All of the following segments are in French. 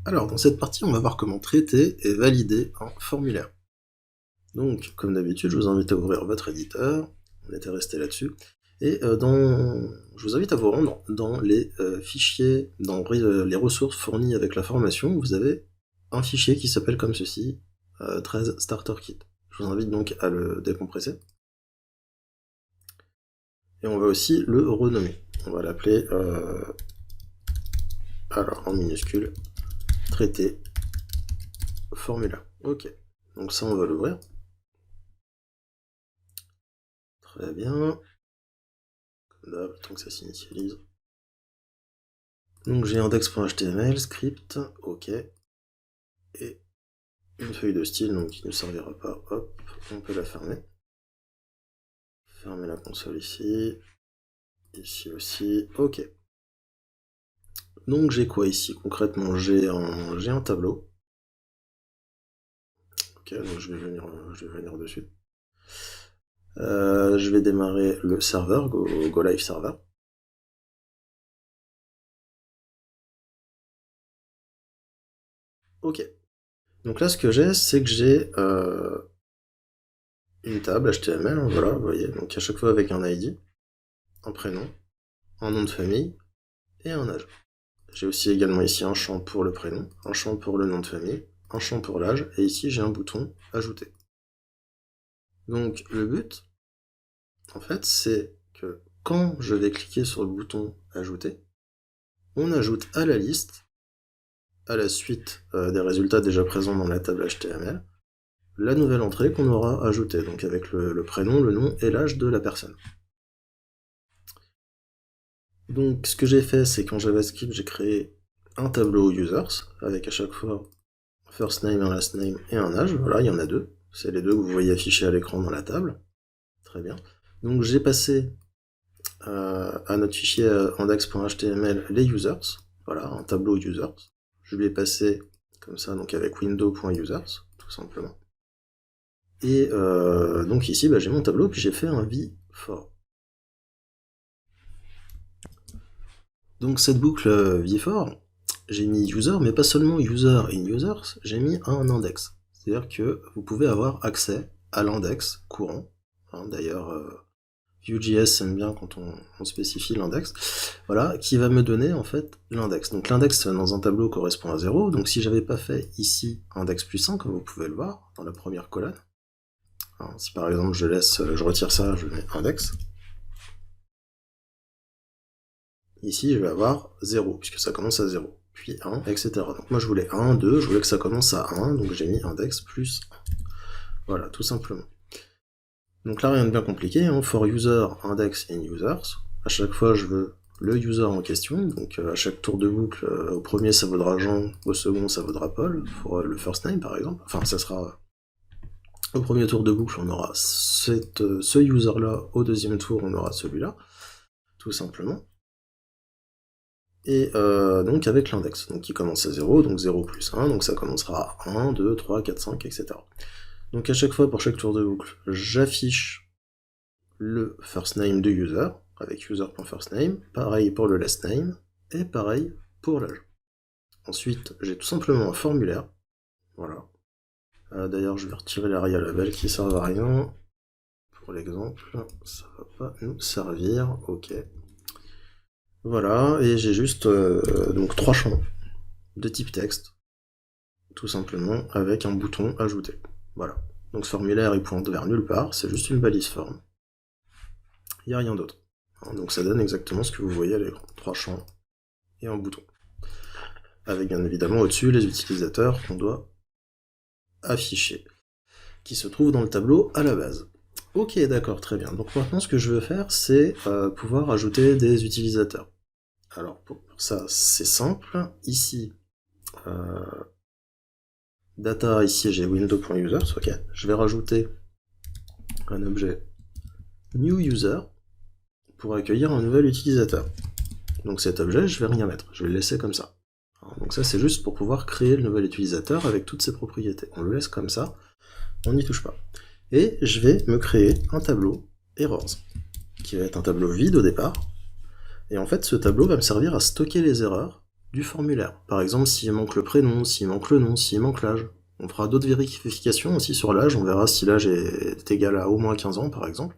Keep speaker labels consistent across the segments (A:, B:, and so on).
A: Alors, dans cette partie, on va voir comment traiter et valider un formulaire. Donc, comme d'habitude, je vous invite à ouvrir votre éditeur, on était resté là-dessus, et je vous invite à vous rendre dans les fichiers, dans les ressources fournies avec la formation, vous avez un fichier qui s'appelle comme ceci, 13 Starter Kit. Je vous invite donc à le décompresser. Et on va aussi le renommer. On va l'appeler, alors en minuscule, traiter formulaire. Ok, donc ça on va l'ouvrir. Très bien. Comme d'hab, tant que ça s'initialise. Donc j'ai index.html, script, ok. Et une feuille de style, donc qui ne servira pas, hop, on peut la fermer. Fermer la console ici. Ici aussi, ok. Donc j'ai quoi ici? Concrètement, j'ai un tableau. Ok, donc je vais venir dessus. Je vais démarrer le serveur, Go Live Server. Ok. Donc là, ce que j'ai, c'est que j'ai une table HTML, hein, voilà, vous voyez, donc à chaque fois avec un ID, un prénom, un nom de famille et un âge. J'ai aussi également ici un champ pour le prénom, un champ pour le nom de famille, un champ pour l'âge, et ici j'ai un bouton ajouter. Donc le but, en fait, c'est que quand je vais cliquer sur le bouton ajouter, on ajoute à la liste, à la suite des résultats déjà présents dans la table HTML, la nouvelle entrée qu'on aura ajoutée, donc avec le prénom, le nom et l'âge de la personne. Donc ce que j'ai fait, c'est qu'en JavaScript, j'ai créé un tableau users, avec à chaque fois first name, un last name et un âge. Voilà, il y en a deux. C'est les deux que vous voyez affichés à l'écran dans la table. Très bien. Donc j'ai passé à notre fichier index.html les users. Voilà, un tableau users. Je lui ai passé comme ça, donc avec window.users, tout simplement. Et donc ici, j'ai mon tableau, puis j'ai fait un v-for. Donc cette boucle v-for, j'ai mis user, mais pas seulement user in users, j'ai mis un index. C'est-à-dire que vous pouvez avoir accès à l'index courant. Hein, d'ailleurs, Vue.js aime bien quand on spécifie l'index. Voilà, qui va me donner en fait l'index. Donc l'index dans un tableau correspond à 0. Donc si j'avais pas fait ici index plus 1, comme vous pouvez le voir dans la première colonne, hein, si par exemple je retire ça, je mets index, ici je vais avoir 0, puisque ça commence à 0, puis 1, etc. Donc moi je voulais 1, 2, je voulais que ça commence à 1, donc j'ai mis index plus 1. Voilà, tout simplement. Donc là rien de bien compliqué, hein, for user, index in users. À chaque fois je veux le user en question, donc à chaque tour de boucle, au premier ça vaudra Jean, au second ça vaudra Paul, pour le first name par exemple. Enfin ça sera... Au premier tour de boucle on aura ce user là, au deuxième tour on aura celui-là, tout simplement. Et donc avec l'index, donc qui commence à 0, donc 0 plus 1, donc ça commencera à 1, 2, 3, 4, 5, etc. Donc à chaque fois, pour chaque tour de boucle, j'affiche le first name de user, avec user.firstname, pareil pour le last name, et pareil pour l'âge. Ensuite, j'ai tout simplement un formulaire, voilà. D'ailleurs, je vais retirer l'arrière label qui sert à rien. Pour l'exemple, ça va pas nous servir, ok. Voilà, et j'ai juste donc 3 champs de type texte, tout simplement, avec un bouton ajouter. Voilà. Donc ce formulaire il pointe vers nulle part, c'est juste une balise forme. Il n'y a rien d'autre. Donc ça donne exactement ce que vous voyez à l'écran. 3 champs et un bouton. Avec bien évidemment au-dessus les utilisateurs qu'on doit afficher, qui se trouvent dans le tableau à la base. Ok, d'accord, très bien. Donc maintenant ce que je veux faire, c'est pouvoir ajouter des utilisateurs. Alors pour ça, c'est simple. Ici, data, ici j'ai window.users, ok. Je vais rajouter un objet new user pour accueillir un nouvel utilisateur. Donc cet objet, je vais rien mettre, je vais le laisser comme ça. Donc ça c'est juste pour pouvoir créer le nouvel utilisateur avec toutes ses propriétés. On le laisse comme ça, on n'y touche pas. Et je vais me créer un tableau errors, qui va être un tableau vide au départ. Et en fait ce tableau va me servir à stocker les erreurs du formulaire. Par exemple, s'il manque le prénom, s'il manque le nom, s'il manque l'âge. On fera d'autres vérifications aussi sur l'âge, on verra si l'âge est égal à au moins 15 ans, par exemple.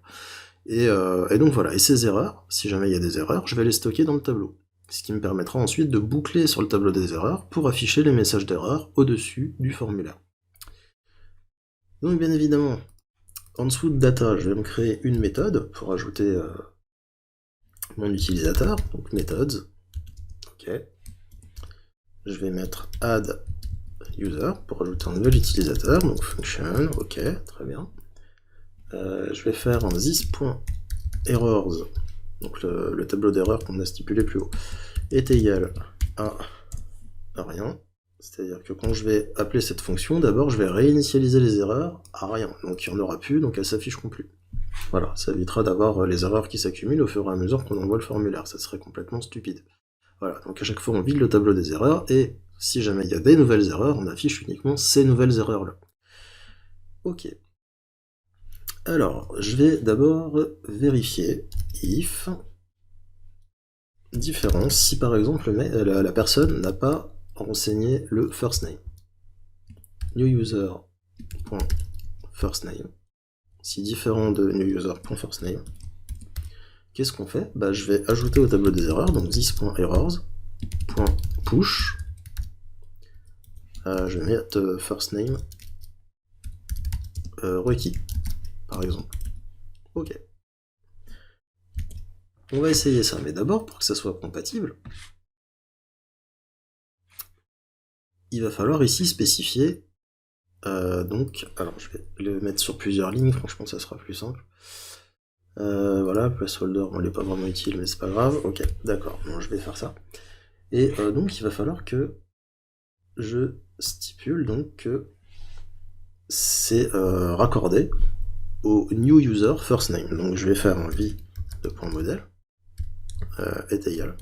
A: Et donc voilà, et ces erreurs, si jamais il y a des erreurs, je vais les stocker dans le tableau. Ce qui me permettra ensuite de boucler sur le tableau des erreurs pour afficher les messages d'erreur au-dessus du formulaire. Donc bien évidemment, en dessous de data, je vais me créer une méthode pour ajouter mon utilisateur, donc methods. Ok. Je vais mettre add user pour ajouter un nouvel utilisateur, donc function, ok, très bien. Je vais faire un this.errors, donc le tableau d'erreur qu'on a stipulé plus haut, est égal à rien. C'est-à-dire que quand je vais appeler cette fonction, d'abord je vais réinitialiser les erreurs à rien. Donc il n'y en aura plus, donc elles s'afficheront plus. Voilà, ça évitera d'avoir les erreurs qui s'accumulent au fur et à mesure qu'on envoie le formulaire, ça serait complètement stupide. Voilà, donc à chaque fois on vide le tableau des erreurs, et si jamais il y a des nouvelles erreurs, on affiche uniquement ces nouvelles erreurs-là. Ok. Alors, je vais d'abord vérifier if différence si par exemple la personne n'a pas renseigné le first name. New user.firstname. Si différent de new user.firstname, qu'est-ce qu'on fait? Bah, je vais ajouter au tableau des erreurs, donc this.errors.push. Je vais mettre firstname requis, par exemple. Ok. On va essayer ça, mais d'abord, pour que ça soit compatible, il va falloir ici spécifier, donc, alors je vais le mettre sur plusieurs lignes, franchement ça sera plus simple. Voilà, placeholder, on n'est pas vraiment utile, mais c'est pas grave, ok, d'accord, bon, je vais faire ça. Et donc il va falloir que je stipule donc que c'est raccordé au new user first name. Donc je vais faire un v de point modèle est égal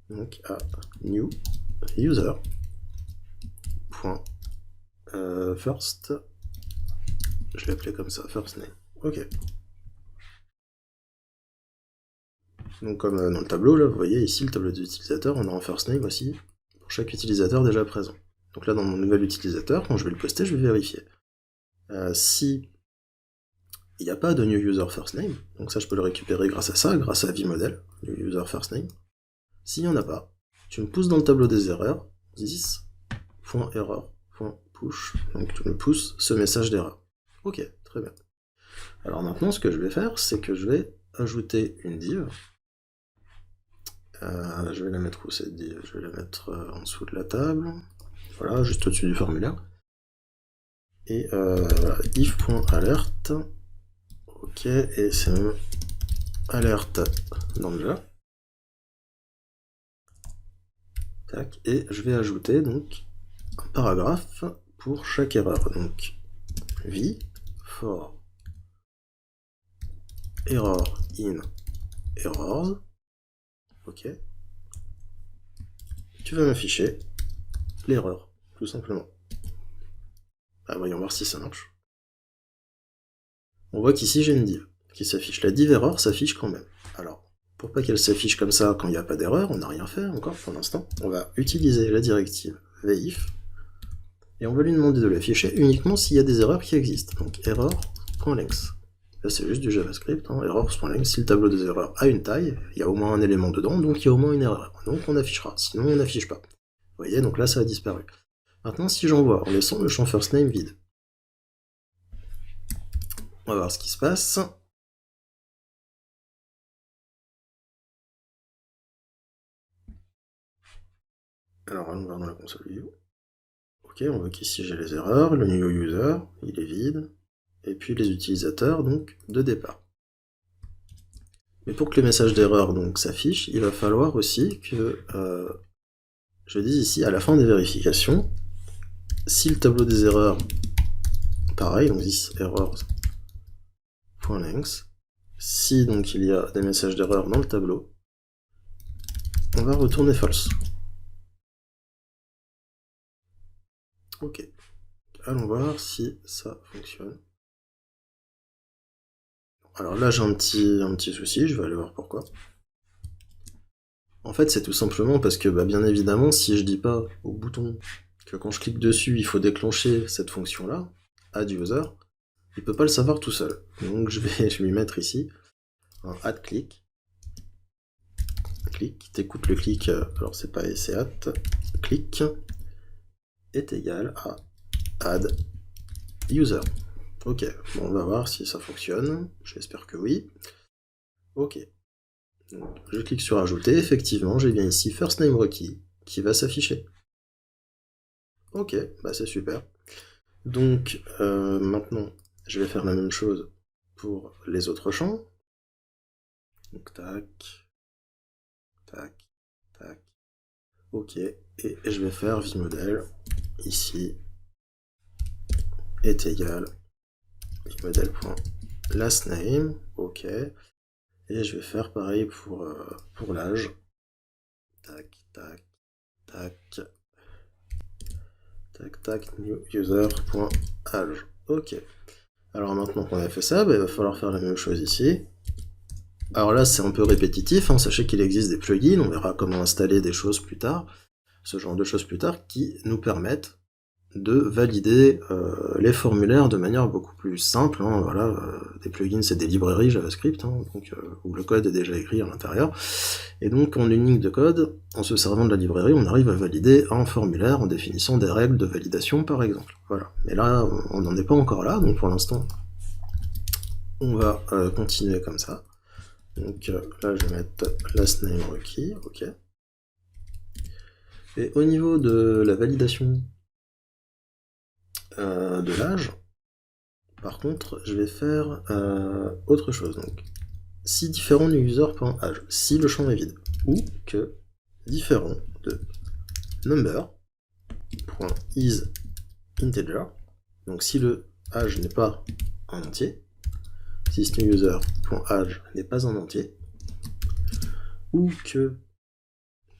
A: donc à new user point first, je vais appeler comme ça, first name. Ok. Donc comme dans le tableau, là, vous voyez ici le tableau des utilisateurs, on a un first name aussi pour chaque utilisateur déjà présent. Donc là, dans mon nouvel utilisateur, quand je vais le poster, je vais vérifier. Si il n'y a pas de new user first name, donc ça je peux le récupérer grâce à ça, grâce à vModel, new user first name. S'il n'y en a pas, tu me pousses dans le tableau des erreurs, this.error.push, donc tu me pousses ce message d'erreur. Ok, très bien. Alors maintenant, ce que je vais faire, c'est que je vais ajouter une div. Je vais la mettre où cette div? Je vais la mettre en dessous de la table. Voilà, juste au-dessus du formulaire. Et voilà, if.alert. Ok, et c'est même alerte danger. Tac, et je vais ajouter donc un paragraphe pour chaque erreur. Donc v for error in errors. Ok. Tu vas m'afficher l'erreur, tout simplement. Ah, voyons voir si ça marche. On voit qu'ici j'ai une div qui s'affiche. La div error s'affiche quand même. Alors, pour pas qu'elle s'affiche comme ça quand il n'y a pas d'erreur, on n'a rien fait encore pour l'instant. On va utiliser la directive vif et on va lui demander de l'afficher uniquement s'il y a des erreurs qui existent. Donc error.length. Là c'est juste du JavaScript, hein. Error.length, si le tableau des erreurs a une taille, il y a au moins un élément dedans, donc il y a au moins une erreur. Donc on affichera, sinon on n'affiche pas. Vous voyez, donc là ça a disparu. Maintenant si j'envoie en laissant le champ first name vide, on va voir ce qui se passe. Alors allons voir dans la console view. Ok, on voit qu'ici j'ai les erreurs, le new user, il est vide, et puis les utilisateurs donc de départ. Mais pour que les messages d'erreur donc s'affichent, il va falloir aussi que je dise ici à la fin des vérifications, si le tableau des erreurs, pareil, donc this errors.length, si donc il y a des messages d'erreur dans le tableau, on va retourner false. Ok, allons voir si ça fonctionne. Alors là j'ai un petit souci, je vais aller voir pourquoi. En fait, c'est tout simplement parce que, bien évidemment, si je dis pas au bouton que quand je clique dessus, il faut déclencher cette fonction-là, add user, il peut pas le savoir tout seul. Donc je vais lui mettre ici un add click. Click, t'écoutes le clic, alors c'est pas c'est add, click est égal à add user. Ok, bon, on va voir si ça fonctionne, j'espère que oui. Ok, donc, je clique sur ajouter, effectivement j'ai bien ici first name requis qui va s'afficher. Ok, c'est super. Donc maintenant je vais faire la même chose pour les autres champs. Donc tac, tac, tac. Ok, et je vais faire vModel ici est égal vModel.lastName, ok, et je vais faire pareil pour l'âge. Tac, tac, tac, tac, tac, new user.âge, ok. Alors maintenant qu'on a fait ça, il va falloir faire la même chose ici. Alors là, c'est un peu répétitif, sachez qu'il existe des plugins, on verra comment installer des choses plus tard, ce genre de choses plus tard, qui nous permettent de valider les formulaires de manière beaucoup plus simple. Voilà, des plugins, c'est des librairies JavaScript, donc, où le code est déjà écrit à l'intérieur. Et donc, en une ligne de code, en se servant de la librairie, on arrive à valider un formulaire en définissant des règles de validation, par exemple. Voilà. Mais là, on n'en est pas encore là, donc pour l'instant, on va continuer comme ça. Donc là, je vais mettre last name requis, ok. Et au niveau de la validation de l'âge, par contre, je vais faire autre chose. Donc, si différent du user.âge, si le champ est vide, ou que différent de number.isInteger, donc si le âge n'est pas un entier, si user.âge n'est pas un entier, ou que,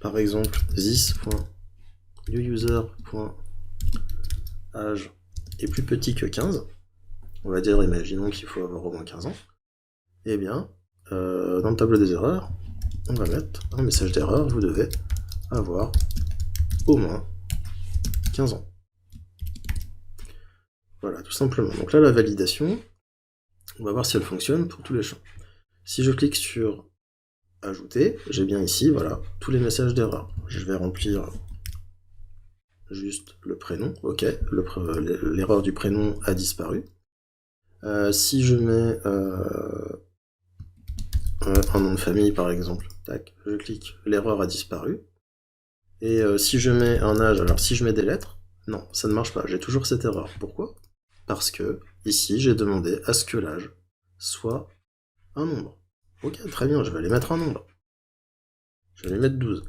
A: par exemple, this.newuser.âge est plus petit que 15, on va dire, imaginons qu'il faut avoir au moins 15 ans, et bien, dans le tableau des erreurs, on va mettre un message d'erreur, vous devez avoir au moins 15 ans. Voilà, tout simplement. Donc là, la validation, on va voir si elle fonctionne pour tous les champs. Si je clique sur ajouter, j'ai bien ici, voilà, tous les messages d'erreur. Je vais remplir juste le prénom, ok, l'erreur du prénom a disparu. Si je mets un nom de famille par exemple, tac, je clique, l'erreur a disparu. Et si je mets un âge, alors si je mets des lettres, non, ça ne marche pas, j'ai toujours cette erreur. Pourquoi? Parce que ici j'ai demandé à ce que l'âge soit un nombre. Ok, très bien, je vais aller mettre un nombre. Je vais aller mettre 12.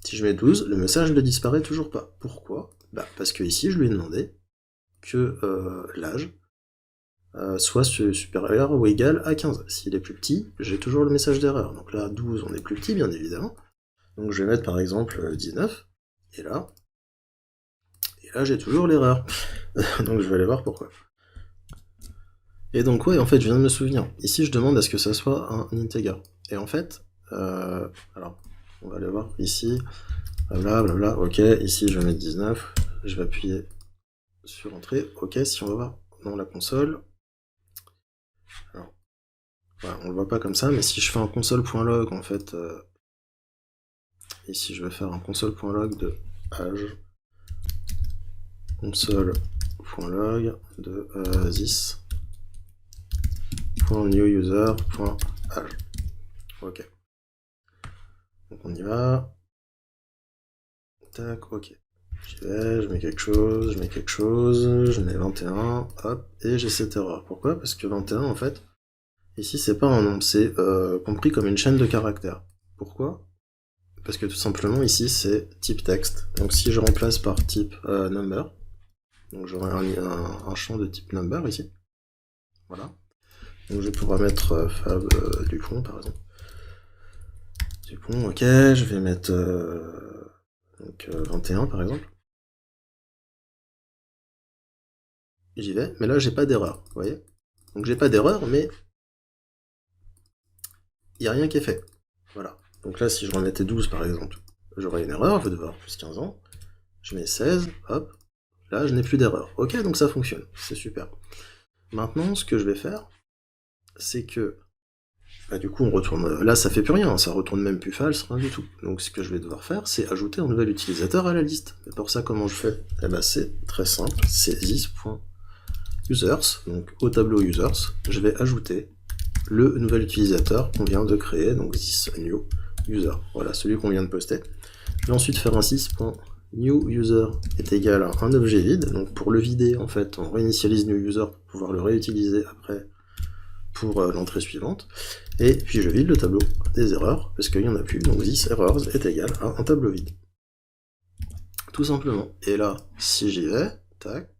A: Si je mets 12, le message ne disparaît toujours pas. Pourquoi? Parce que ici je lui ai demandé que l'âge soit supérieur ou égal à 15. S'il est plus petit, j'ai toujours le message d'erreur. Donc là, 12, on est plus petit, bien évidemment. Donc je vais mettre par exemple 19, et là j'ai toujours l'erreur. Donc je vais aller voir pourquoi. Et donc ouais, en fait, je viens de me souvenir. Ici, je demande à ce que ça soit un integer. Et en fait, alors, on va aller voir ici, blablabla, ok, ici je vais mettre 19, je vais appuyer sur entrée, ok, si on va voir dans la console, alors, voilà, on le voit pas comme ça, mais si je fais un console.log, en fait, ici je vais faire un console.log de âge, console.log de this.newuser.âge. Ok. Donc on y va. Tac, ok. J'y vais, je mets quelque chose, je mets 21, hop, et j'ai cette erreur. Pourquoi? Parce que 21, en fait, ici c'est pas un nombre, c'est compris comme une chaîne de caractères. Pourquoi? Parce que tout simplement ici c'est type texte. Donc si je remplace par type number, donc j'aurai un champ de type number ici. Voilà. Donc je vais pouvoir mettre Fab Dupont par exemple. Dupont, ok, je vais mettre donc 21 par exemple. J'y vais, mais là j'ai pas d'erreur, vous voyez? Donc j'ai pas d'erreur, mais il n'y a rien qui est fait. Voilà. Donc là, si je remettais 12 par exemple, j'aurais une erreur, je vais devoir plus 15 ans. Je mets 16, hop, là je n'ai plus d'erreur. Ok, donc ça fonctionne, c'est super. Maintenant, ce que je vais faire, c'est que, bah, du coup on retourne, là ça fait plus rien, ça retourne même plus false, rien du tout. Donc ce que je vais devoir faire, c'est ajouter un nouvel utilisateur à la liste. Et pour ça, comment je fais? Eh ben c'est très simple, c'est this.users, donc au tableau users, je vais ajouter le nouvel utilisateur qu'on vient de créer, donc this new user, voilà, celui qu'on vient de poster. Je vais ensuite faire un sys.newUser est égal à un objet vide, donc pour le vider, en fait, on réinitialise newUser pour pouvoir le réutiliser après pour l'entrée suivante, et puis je vide le tableau des erreurs, parce qu'il n'y en a plus, donc this errors est égal à un tableau vide. Tout simplement. Et là, si j'y vais, tac,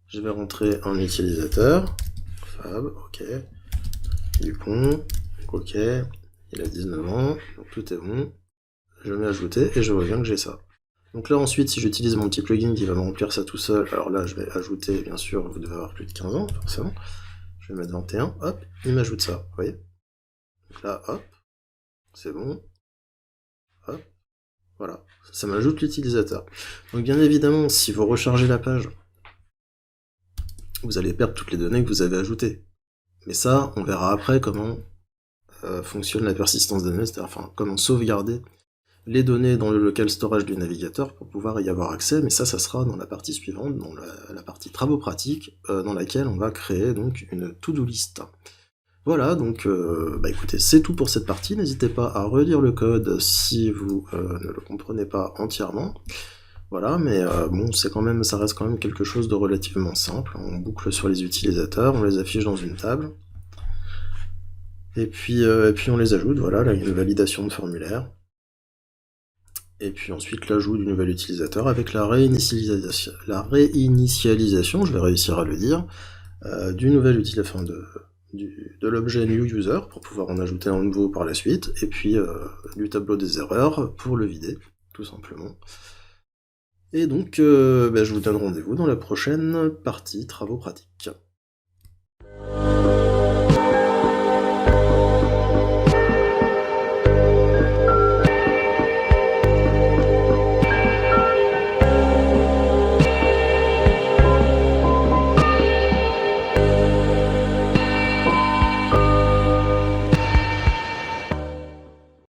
A: je vais rentrer un utilisateur, Fab, ok, Dupont, ok, il a 19 ans, donc tout est bon, je mets ajouter, et je reviens que j'ai ça. Donc là ensuite, si j'utilise mon petit plugin qui va me remplir ça tout seul, alors là je vais ajouter, bien sûr, vous devez avoir plus de 15 ans, forcément, je vais mettre 21, hop, il m'ajoute ça, vous voyez. Donc là, hop, c'est bon, hop, voilà, ça m'ajoute l'utilisateur. Donc bien évidemment, si vous rechargez la page, vous allez perdre toutes les données que vous avez ajoutées. Mais ça, on verra après comment fonctionne la persistance des données, c'est-à-dire enfin, comment sauvegarder les données dans le local storage du navigateur pour pouvoir y avoir accès, mais ça sera dans la partie suivante, dans la partie travaux pratiques, dans laquelle on va créer donc une to-do list. Voilà, donc bah écoutez, c'est tout pour cette partie, n'hésitez pas à relire le code si vous ne le comprenez pas entièrement. Voilà, mais bon, ça reste quand même quelque chose de relativement simple. On boucle sur les utilisateurs, on les affiche dans une table, et puis on les ajoute, voilà, là il y a une validation de formulaire. Et puis ensuite l'ajout du nouvel utilisateur avec la réinitialisation, je vais réussir à le dire, du nouvel utilisateur, de l'objet new user pour pouvoir en ajouter un nouveau par la suite, et puis du tableau des erreurs pour le vider, tout simplement. Et donc je vous donne rendez-vous dans la prochaine partie travaux pratiques.